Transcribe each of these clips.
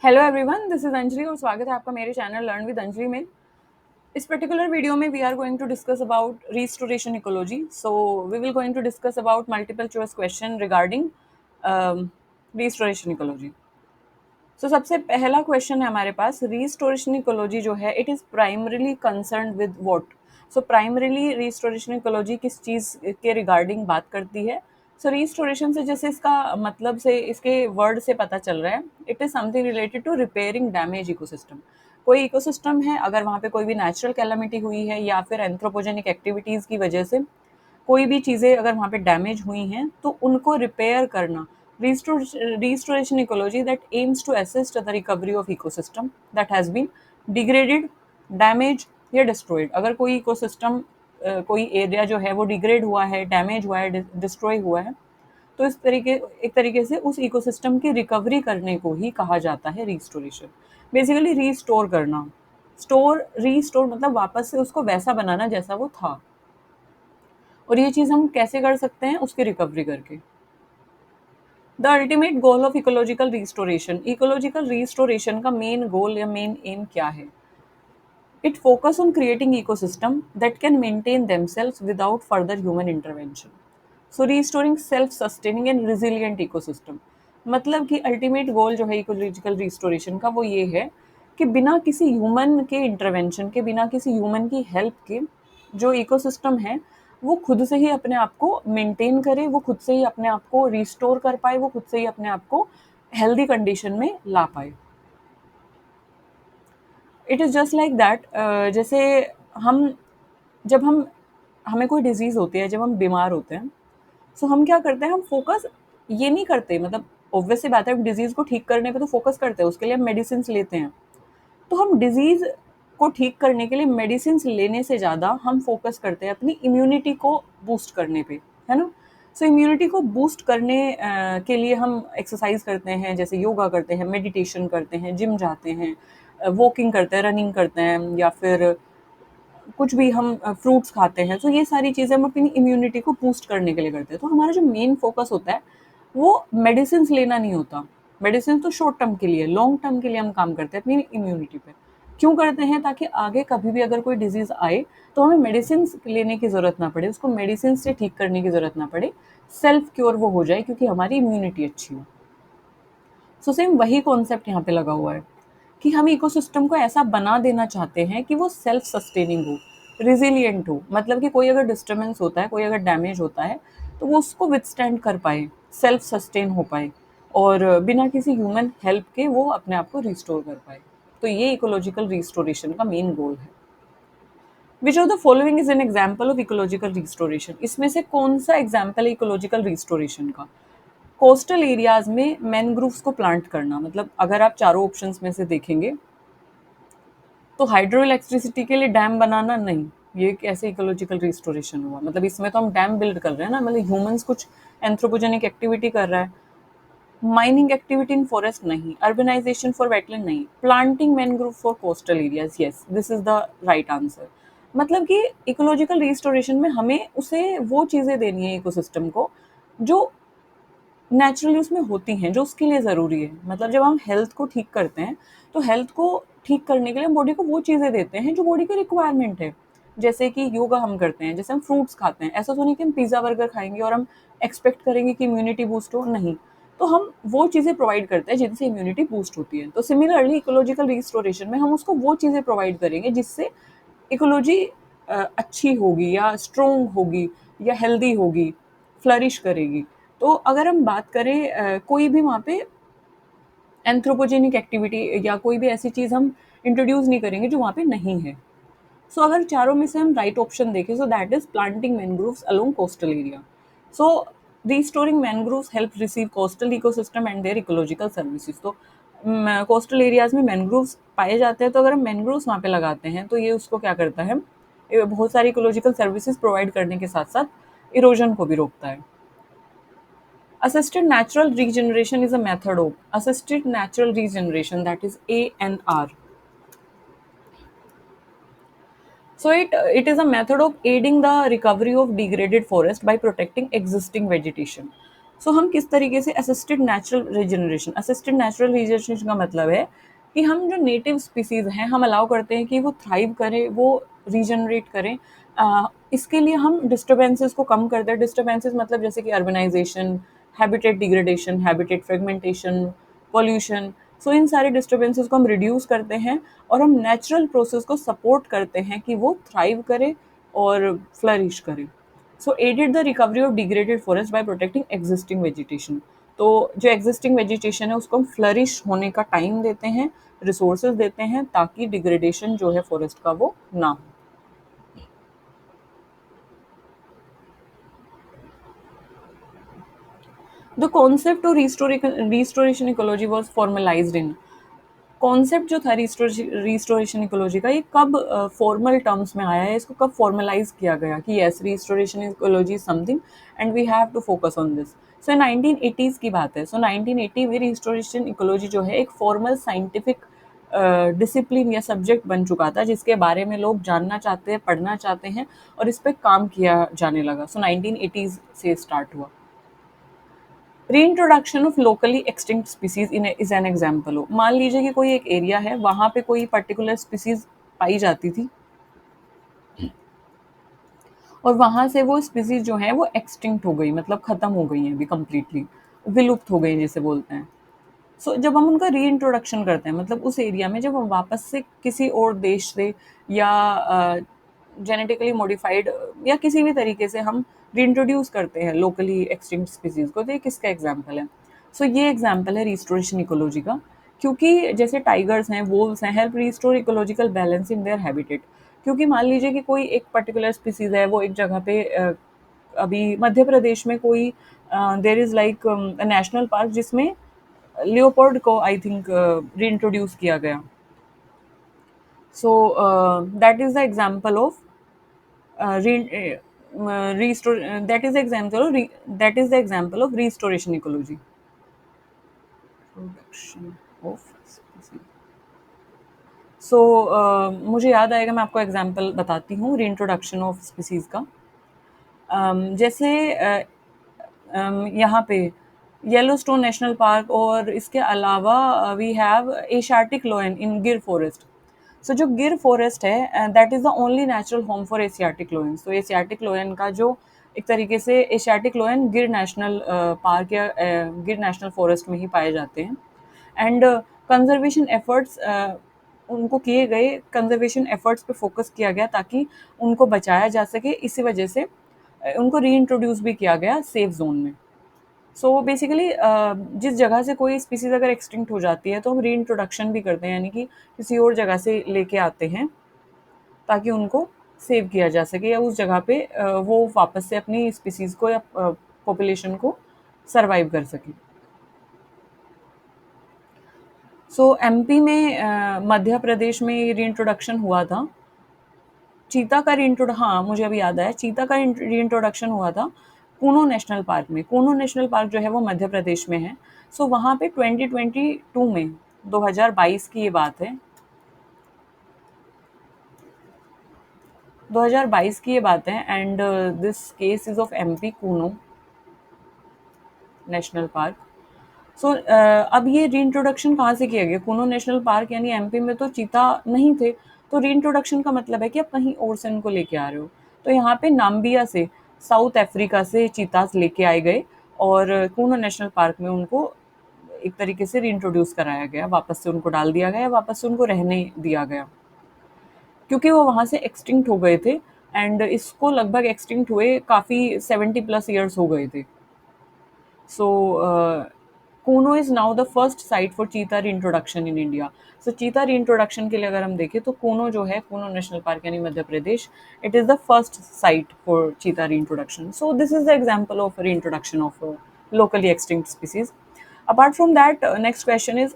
Hello everyone, this is Anjali और स्वागत है आपका मेरे चैनल लर्न विद अंजलि में। इस पर्टिकुलर वीडियो में we are going to discuss about restoration ecology. So we will going to discuss about multiple choice question regarding restoration ecology. So सबसे पहला क्वेश्चन है हमारे पास, रिस्टोरेशन इकोलॉजी जो है it is primarily concern with what. So primarily restoration ecology किस चीज़ के regarding बात करती है? सो रिस्टोरेशन से जैसे इसका मतलब से इसके वर्ड से पता चल रहा है, it is something related to repairing damage ecosystem. कोई इकोसिस्टम है, अगर वहाँ पे कोई भी नेचुरल कैलामिटी हुई है या फिर एंथ्रोपोजेनिक एक्टिविटीज़ की वजह से कोई भी चीज़ें अगर वहाँ पे डैमेज हुई हैं तो उनको रिपेयर करना। restoration ecology that aims to assist the recovery of ecosystem that has been degraded, damaged या destroyed। अगर कोई इकोसिस्टम कोई एरिया जो है वो डिग्रेड हुआ है, डैमेज हुआ है, डिस्ट्रॉय हुआ है, तो इस तरीके एक तरीके से उस इकोसिस्टम की रिकवरी करने को ही कहा जाता है रिस्टोरेशन। बेसिकली रीस्टोर करना, रीस्टोर मतलब वापस से उसको वैसा बनाना जैसा वो था। और ये चीज़ हम कैसे कर सकते हैं? उसकी रिकवरी करके। The ultimate goal of ecological restoration का मेन गोल या मेन एम क्या है? It focus on creating ecosystem that can maintain themselves without further human intervention. So restoring self sustaining and resilient ecosystem. मतलब कि ultimate goal जो है ecological restoration का वो ये है कि बिना किसी ह्यूमन के इंटरवेंशन के, बिना किसी ह्यूमन की हेल्प के जो इकोसिस्टम है वो खुद से ही अपने आप को मेंटेन करे, वो खुद से ही अपने आप को रिस्टोर कर पाए, वो खुद से ही अपने आप को हेल्दी कंडीशन में ला पाए। It is just like that, जैसे हम जब हम हमें कोई डिजीज़ होती है, जब हम बीमार होते हैं, सो हम क्या करते हैं, हम फोकस ये नहीं करते, मतलब ऑब्वियस सी बात है, डिजीज़ को ठीक करने पे तो फोकस करते हैं, उसके लिए हम मेडिसिन लेते हैं। तो हम डिजीज़ को ठीक करने के लिए मेडिसिन लेने से ज़्यादा हम फोकस करते हैं अपनी इम्यूनिटी को बूस्ट करने पे, है ना? सो इम्यूनिटी को बूस्ट करने के लिए हम एक्सरसाइज करते हैं, जैसे योगा करते हैं, मेडिटेशन करते हैं, जिम जाते हैं, वॉकिंग करते हैं, रनिंग करते हैं, या फिर कुछ भी हम फ्रूट्स खाते हैं। तो ये सारी चीज़ें हम अपनी इम्यूनिटी को बूस्ट करने के लिए करते हैं। तो हमारा जो मेन फोकस होता है वो मेडिसिन लेना नहीं होता। मेडिसिन तो शॉर्ट टर्म के लिए, लॉन्ग टर्म के लिए हम काम करते हैं अपनी इम्यूनिटी पे। क्यों करते हैं? ताकि आगे कभी भी अगर कोई डिजीज़ आए तो हमें मेडिसिन लेने की ज़रूरत ना पड़े, उसको मेडिसिन से ठीक करने की ज़रूरत ना पड़े, सेल्फ क्योर वो हो जाए क्योंकि हमारी इम्यूनिटी अच्छी हो। सो सेम वही कॉन्सेप्ट यहाँ पे लगा हुआ है कि हम इकोसिस्टम को ऐसा बना देना चाहते हैं कि वो सेल्फ सस्टेनिंग हो, रिजिलियंट हो। मतलब कि कोई अगर डिस्टर्बेंस होता है, कोई अगर डैमेज होता है, तो वो उसको विथस्टैंड कर पाए, सेल्फ सस्टेन हो पाए, और बिना किसी ह्यूमन हेल्प के वो अपने आप को रिस्टोर कर पाए। तो ये इकोलॉजिकल रिस्टोरेशन का मेन गोल है। Which of the following is an example of ecological restoration? इसमें से कौन सा एग्जाम्पल है इकोलॉजिकल रिस्टोरेशन का? कोस्टल एरियाज में मैनग्रोव्स को प्लांट करना। मतलब अगर आप चारों ऑप्शंस में से देखेंगे तो हाइड्रो इलेक्ट्रिसिटी के लिए डैम बनाना नहीं, ये कैसे इकोलॉजिकल रिस्टोरेशन हुआ? मतलब इसमें तो हम डैम बिल्ड कर रहे हैं ना, मतलब ह्यूमंस कुछ एंथ्रोपोजेनिक एक्टिविटी कर रहा है। माइनिंग एक्टिविटी इन फॉरेस्ट नहीं, अर्बनाइजेशन फॉर वेटलैंड नहीं, planting mangrove for coastal areas, yes this is the right answer. मतलब कि इकोलॉजिकल रिस्टोरेशन में हमें उसे वो चीज़ें देनी है इकोसिस्टम को जो नेचुरली उसमें होती हैं, जो उसके लिए ज़रूरी है। मतलब जब हम हेल्थ को ठीक करते हैं तो हेल्थ को ठीक करने के लिए हम बॉडी को वो चीज़ें देते हैं जो बॉडी की रिक्वायरमेंट है। जैसे कि योगा हम करते हैं, जैसे हम फ्रूट्स खाते हैं, ऐसा तो नहीं कि हम पिज़्ज़ा बर्गर खाएंगे और हम एक्सपेक्ट करेंगे कि इम्यूनिटी बूस्ट हो, नहीं। तो हम वो चीज़ें प्रोवाइड करते हैं जिनसे इम्यूनिटी बूस्ट होती है। तो सिमिलरली इकोलॉजिकल रिस्टोरेशन में हम उसको वो चीज़ें प्रोवाइड करेंगे जिससे इकोलॉजी अच्छी होगी या स्ट्रोंग होगी या हेल्दी होगी, फ्लरिश करेगी। तो अगर हम बात करें कोई भी वहाँ पे एंथ्रोपोजेनिक एक्टिविटी या कोई भी ऐसी चीज़ हम इंट्रोड्यूस नहीं करेंगे जो वहाँ पे नहीं है। सो अगर चारों में से हम राइट ऑप्शन देखें, so that is planting mangroves along coastal area. So restoring mangroves help receive coastal ecosystem and their ecological services. तो कोस्टल एरियाज में मैनग्रोव्स पाए जाते हैं, तो अगर हम मैनग्रोव्स वहाँ पे लगाते हैं तो ये उसको क्या करता है, ये बहुत सारी इकोलॉजिकल सर्विसेज प्रोवाइड करने के साथ साथ इरोजन को भी रोकता है। Assisted natural regeneration is a method of assisted natural regeneration, that is ANR. So it is a method of aiding the recovery of degraded forest by protecting existing vegetation. सो हम किस तरीके से असिस्टेड नेचुरल रीजनरेशन का मतलब है कि हम जो नेटिव स्पीसीज हैं हम अलाउ करते हैं कि वो थ्राइव करें, वो रीजनरेट करें। इसके लिए हम डिस्टर्बेंसेस को कम करते हैं। डिस्टर्बेंसेस मतलब जैसे कि urbanization, habitat degradation, habitat fragmentation, pollution. So इन सारे डिस्टर्बेंसेस को हम रिड्यूस करते हैं और हम नेचुरल प्रोसेस को सपोर्ट करते हैं कि वो थ्राइव करे और फ्लरिश करे। So aided the recovery of degraded forest by protecting existing vegetation. तो जो एग्जिस्टिंग वेजिटेशन है उसको हम फ्लरिश होने का टाइम देते हैं, रिसोर्सेज देते हैं, ताकि डिग्रेडेशन जो है फॉरेस्ट का वो ना हो। The concept of restoration ecology was formalised in. Concept जो था रिस्टोरेशन इकोलॉजी का, ये कब फॉर्मल टर्म्स में आया है, इसको कब फॉर्मलाइज किया गया कि yes restoration ecology is something and we have to focus on this. So 1980s की बात है। सो 1980 में रिस्टोरेशन इकोलॉजी जो है एक फॉर्मल साइंटिफिक डिसिप्लिन या सब्जेक्ट बन चुका था, जिसके बारे में लोग जानना चाहते हैं, पढ़ना चाहते हैं, और इस पर काम किया जाने लगा। सो 1980s से स्टार्ट हुआ। Reintroduction of locally extinct species in is an example हो। मान लीजिए कि कोई एक एरिया है, वहां पे कोई पर्टिकुलर स्पीसीज पाई जाती थी और वहां से वो स्पीसीज जो है वो एक्सटिंक्ट हो गई, मतलब खत्म हो गई हैं अभी कम्प्लीटली, विलुप्त हो गई जिसे बोलते हैं। सो जब हम उनका रीइंट्रोडक्शन करते हैं, मतलब उस एरिया में जब हम वापस से किसी और देश से या जेनेटिकली मॉडिफाइड या किसी भी तरीके से हम रीइंट्रोड्यूस करते हैं लोकली एक्सटिंक्ट स्पीसीज को, तो ये किसका एग्जाम्पल है? सो ये एग्जाम्पल है रिस्टोरेशन इकोलॉजी का। क्योंकि जैसे टाइगर्स हैं, वोल्व्स हैं, help restore ecological balance in their habitat. क्योंकि मान लीजिए कि कोई एक पर्टिकुलर स्पीसीज है, वो एक जगह पे अभी मध्य प्रदेश में कोई there is like national park जिसमें लियोपोल्ड को आई थिंक रीइंट्रोड्यूस किया गया। सो that is the example of restore that is the example of restoration ecology. Production of species. So मुझे याद आएगा, मैं आपको एग्जाम्पल बताती हूँ रीइंट्रोडक्शन ऑफ स्पीसीज का। जैसे यहाँ पे येलोस्टोन नेशनल पार्क और इसके अलावा वी हैव एशियाटिक लोयन इन गिर फॉरेस्ट। सो जो गिर फॉरेस्ट है that is the only natural home for Asiatic लोयन। तो एशियाटिक लोयन का जो एक तरीके से एशियाटिक लोयन गिर नेशनल पार्क या गिर नेशनल फॉरेस्ट में ही पाए जाते हैं। एंड कंजर्वेशन एफर्ट्स उनको किए गए, कंजर्वेशन एफर्ट्स पे फोकस किया गया ताकि उनको बचाया जा सके। इसी वजह से उनको रीइंट्रोड्यूस भी किया गया सेफ जोन में। सो बेसिकली जिस जगह से कोई स्पीसीज अगर एक्सटिंक्ट हो जाती है तो हम रीइंट्रोडक्शन भी करते हैं, यानी कि किसी और जगह से लेके आते हैं ताकि उनको सेव किया जा सके या उस जगह पे वो वापस से अपनी स्पीसीज को या पॉपुलेशन को सरवाइव कर सके। सो एमपी में मध्य प्रदेश में रीइंट्रोडक्शन हुआ था। चीता का हाँ मुझे अभी याद आया, चीता का रीइंट्रोडक्शन हुआ था कूनो नेशनल पार्क में। कूनो नेशनल पार्क जो है वो मध्य प्रदेश में है। सो वहाँ पे 2022 में, 2022 की ये बात है, 2022 की ये बात है। And this case is of MP Kuno National Park. सो अब ये रीइंट्रोडक्शन कहाँ से किया गया? कूनो नेशनल पार्क यानी एमपी में तो चीता नहीं थे, तो रीइंट्रोडक्शन का मतलब है कि आप कहीं और से उनको लेके आ रहे हो। तो यहाँ पे नाम्बिया से, साउथ अफ्रीका से चीतास लेके आए गए और कूनो नेशनल पार्क में उनको एक तरीके से रीइंट्रोड्यूस कराया गया, वापस से उनको डाल दिया गया, वापस से उनको रहने दिया गया, क्योंकि वो वहाँ से एक्सटिंक्ट हो गए थे। एंड इसको लगभग एक्सटिंक्ट हुए काफ़ी 70+ ईयर्स हो गए थे। So Kuno is now the first site for cheetah reintroduction in India. So cheetah reintroduction के लिए अगर हम देखें तो कूनो जो है, कूनो नेशनल पार्क यानी Madhya Pradesh, it is the first site for cheetah reintroduction. So this is the example of reintroduction of locally extinct species. Apart from that, next question is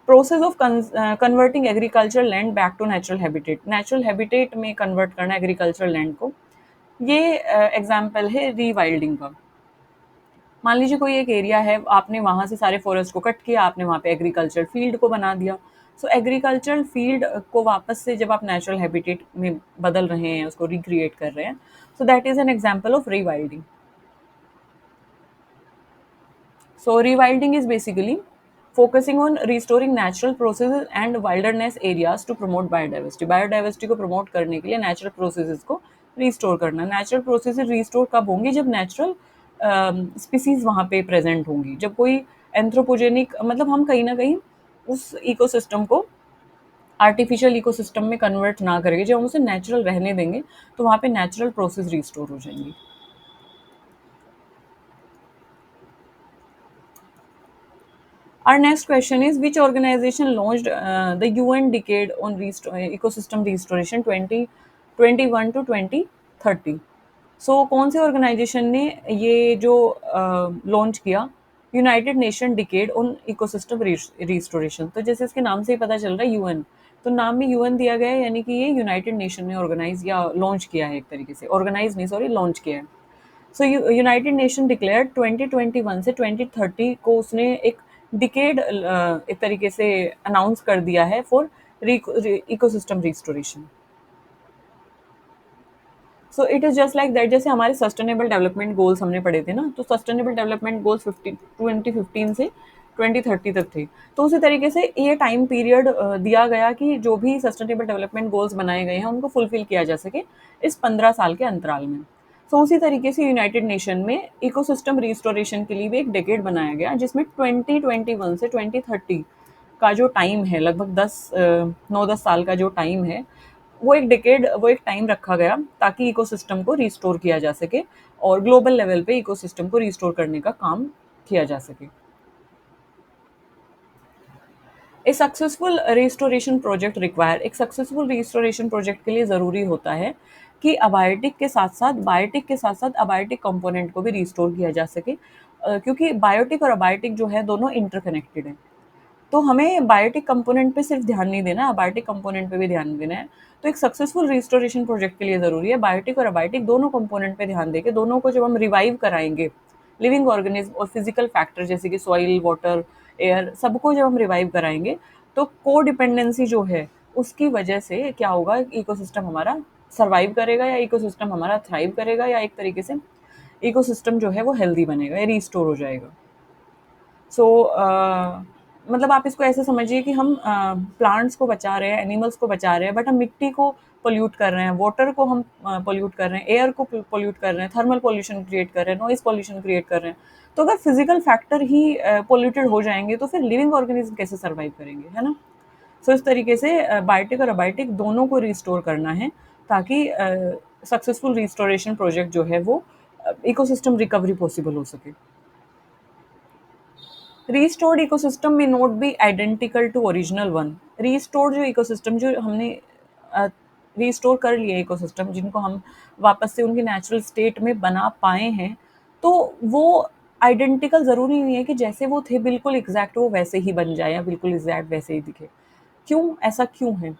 process of converting agricultural land back to natural habitat. Natural habitat में convert करना agricultural land को, ये example है rewilding का। मान लीजिए कोई एक एरिया है, आपने वहाँ से सारे फॉरेस्ट को कट किया, आपने वहाँ पे एग्रीकल्चर फील्ड को बना दिया। सो एग्रीकल्चरल फील्ड को वापस से जब आप नेचुरल हैबिटेट में बदल रहे हैं, उसको रिक्रिएट कर रहे हैं, सो that is an example of rewilding. So rewilding is basically focusing on restoring natural processes and wilderness areas to promote biodiversity. Biodiversity को promote करने के लिए natural processes को restore करना. Natural processes restore कब होंगी? जब natural species वहाँ पे present होंगी. जब कोई anthropogenic मतलब हम कहीं ना कहीं उस ecosystem को आर्टिफिशियल इकोसिस्टम में कन्वर्ट ना करेंगे, जब हम उसे नेचुरल रहने देंगे तो वहाँ पे नेचुरल प्रोसेस रिस्टोर हो जाएंगी. Our next question is which organization launched the UN Decade on Ecosystem Restoration 2021 to 2030? सो कौन से ऑर्गेनाइजेशन ने ये जो लॉन्च किया United nation decade on ecosystem restoration. तो जैसे इसके नाम से ही पता चल रहा है यूएन, तो नाम में यूएन दिया गया है, यानी कि ये यूनाइटेड नेशन ने ऑर्गेनाइज या लॉन्च किया है, एक तरीके से ऑर्गेनाइज नहीं सॉरी लॉन्च किया है. सो यूनाइटेड नेशन डिक्लेयर 2021 से 2030 को उसने एक डिकेड एक तरीके से अनाउंस कर दिया है for ecosystem restoration. So it is just like that. जैसे हमारे सस्टेनेबल डेवलपमेंट गोल्स हमने पढ़े थे ना, तो सस्टेनेबल डेवलपमेंट गोल्स 2015 से 2030 तक थे. तो उसी तरीके से ये टाइम पीरियड दिया गया कि जो भी सस्टेनेबल डेवलपमेंट गोल्स बनाए गए हैं उनको फुलफिल किया जा सके इस 15 साल के अंतराल में. सो उसी तरीके से यूनाइटेड नेशन में इकोसिस्टम रिस्टोरेशन के लिए भी एक डेकेड बनाया गया जिसमें 2021 से 2030 का जो टाइम है, लगभग 9-10 साल का जो टाइम है, वो एक टाइम रखा गया ताकि इकोसिस्टम को रिस्टोर किया जा सके और ग्लोबल लेवल पे इकोसिस्टम को रिस्टोर करने का काम किया जा सके. ए सक्सेसफुल रिस्टोरेशन प्रोजेक्ट रिक्वायर एक सक्सेसफुल रिस्टोरेशन प्रोजेक्ट के लिए ज़रूरी होता है कि अबायोटिक के साथ साथ बायोटिक के साथ साथ अबायोटिक कंपोनेंट को भी रिस्टोर किया जा सके, क्योंकि बायोटिक और अबायोटिक जो है दोनों इंटरकनेक्टेड हैं. तो हमें बायोटिक कंपोनेंट पे सिर्फ ध्यान नहीं देना है, अबायोटिक कंपोनेंट पे भी ध्यान देना है. तो एक सक्सेसफुल रिस्टोरेशन प्रोजेक्ट के लिए ज़रूरी है बायोटिक और अबायोटिक दोनों कंपोनेंट पे ध्यान देके दोनों को जब हम रिवाइव कराएंगे, लिविंग ऑर्गेनिज्म और फिजिकल फैक्टर जैसे कि सॉइल, वाटर, एयर, सबको जब हम रिवाइव कराएंगे तो को डिपेंडेंसी जो है उसकी वजह से क्या होगा, इकोसिस्टम हमारा सर्वाइव करेगा या इकोसिस्टम हमारा थ्राइव करेगा या एक तरीके से इकोसिस्टम जो है वो हेल्दी बनेगा या रिस्टोर हो जाएगा. सो मतलब आप इसको ऐसे समझिए कि हम प्लांट्स को बचा रहे हैं, एनिमल्स को बचा रहे हैं, बट हम मिट्टी को पोल्यूट कर रहे हैं, वाटर को हम पोल्यूट कर रहे हैं, एयर को पोल्यूट कर रहे हैं, थर्मल पोल्यूशन क्रिएट कर रहे हैं, नॉइज पोल्यूशन क्रिएट कर रहे हैं. तो अगर फिजिकल फैक्टर ही पोल्यूटेड हो जाएंगे तो फिर लिविंग ऑर्गेनिज्म कैसे सर्वाइव करेंगे, है ना. सो इस तरीके से बायोटिक और अबायोटिक दोनों को रिस्टोर करना है ताकि सक्सेसफुल रिस्टोरेशन प्रोजेक्ट जो है वो इकोसिस्टम रिकवरी पॉसिबल हो सके. रिस्टोर्ड इकोसिस्टम में not be identical to original one. Restored जो इकोसिस्टम जो हमने रिस्टोर कर लिए इकोसिस्टम जिनको हम वापस से उनकी नेचुरल स्टेट में बना पाए हैं, तो वो आइडेंटिकल ज़रूरी नहीं है कि जैसे वो थे बिल्कुल एग्जैक्ट वो वैसे ही बन जाए या बिल्कुल एग्जैक्ट वैसे ही दिखे. क्यों ऐसा क्यों है?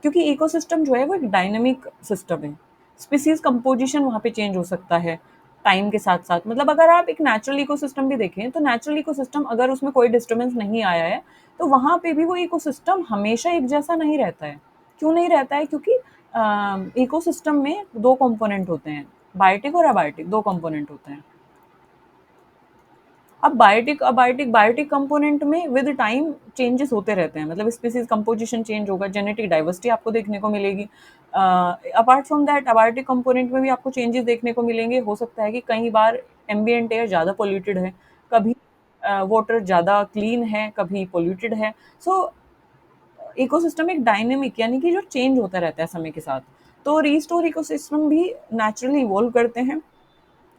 क्योंकि इकोसिस्टम जो है वो एक डायनामिक सिस्टम है. स्पीसीज कंपोजिशन वहाँ पे चेंज हो सकता है टाइम के साथ साथ. मतलब अगर आप एक नेचुरल इकोसिस्टम भी देखें तो नेचुरल इकोसिस्टम अगर उसमें कोई डिस्टर्बेंस नहीं आया है तो वहाँ पे भी वो इकोसिस्टम हमेशा एक जैसा नहीं रहता है. क्यों नहीं रहता है? क्योंकि इकोसिस्टम में दो कंपोनेंट होते हैं, बायोटिक और अबायोटिक, दो कंपोनेंट होते हैं. अब बायोटिक कंपोनेंट में विद टाइम चेंजेस होते रहते हैं, मतलब स्पीसीज कंपोजिशन चेंज होगा, जेनेटिक डाइवर्सिटी आपको देखने को मिलेगी. Apart from that abiotic component में भी आपको चेंजेस देखने को मिलेंगे. हो सकता है कि कई बार एम्बियंट एयर ज़्यादा पोल्यूटेड है, कभी वाटर ज़्यादा क्लीन है, कभी पोल्यूटेड है. सो इकोसिस्टम एक डायनेमिक यानी कि जो चेंज होता रहता है समय के साथ. तो रिस्टोर इकोसिस्टम भी नेचुरली इवॉल्व करते हैं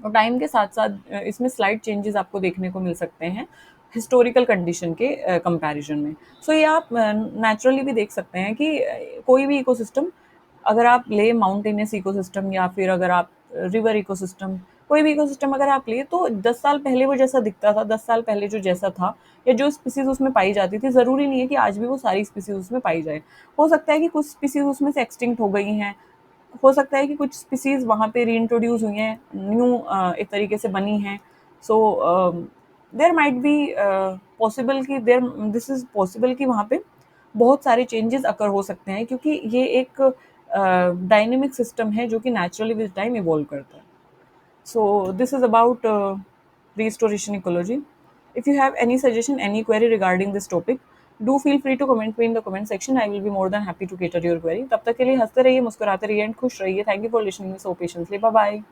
और टाइम के साथ साथ इसमें स्लाइड चेंजेस आपको देखने को मिल सकते हैं हिस्टोरिकल कंडीशन के कंपैरिजन में. सो ये आप नेचुरली भी देख सकते हैं कि कोई भी इकोसिस्टम अगर आप ले माउंटेनियस इकोसिस्टम या फिर अगर आप रिवर इकोसिस्टम, कोई भी इकोसिस्टम अगर आप ले तो 10 साल पहले वो जैसा दिखता था, 10 साल पहले जो जैसा था या जो स्पीसीज उसमें पाई जाती थी, ज़रूरी नहीं है कि आज भी वो सारी स्पीसीज उसमें पाई जाए. हो सकता है कि कुछ स्पीसीज उसमें से एक्सटिंक्ट हो गई हैं, हो सकता है कि कुछ स्पीसीज वहाँ पे रीइंट्रोड्यूस हुई हैं, न्यू एक तरीके से बनी हैं. So there might be possible कि देयर दिस इज पॉसिबल कि वहाँ पे बहुत सारे चेंजेस अकर हो सकते हैं, क्योंकि ये एक डायनेमिक सिस्टम है जो कि नेचुरली विद टाइम इवॉल्व करता है. सो this is about restoration ecology. If you have any suggestion, any query regarding this topic, do feel free to comment me in the comment section. I will be more than happy to cater your query. तब तक के लिए हंसते रहिए, मुस्कुराते रहिए and खुश रहिए. Thank you for listening me so patiently. Bye bye.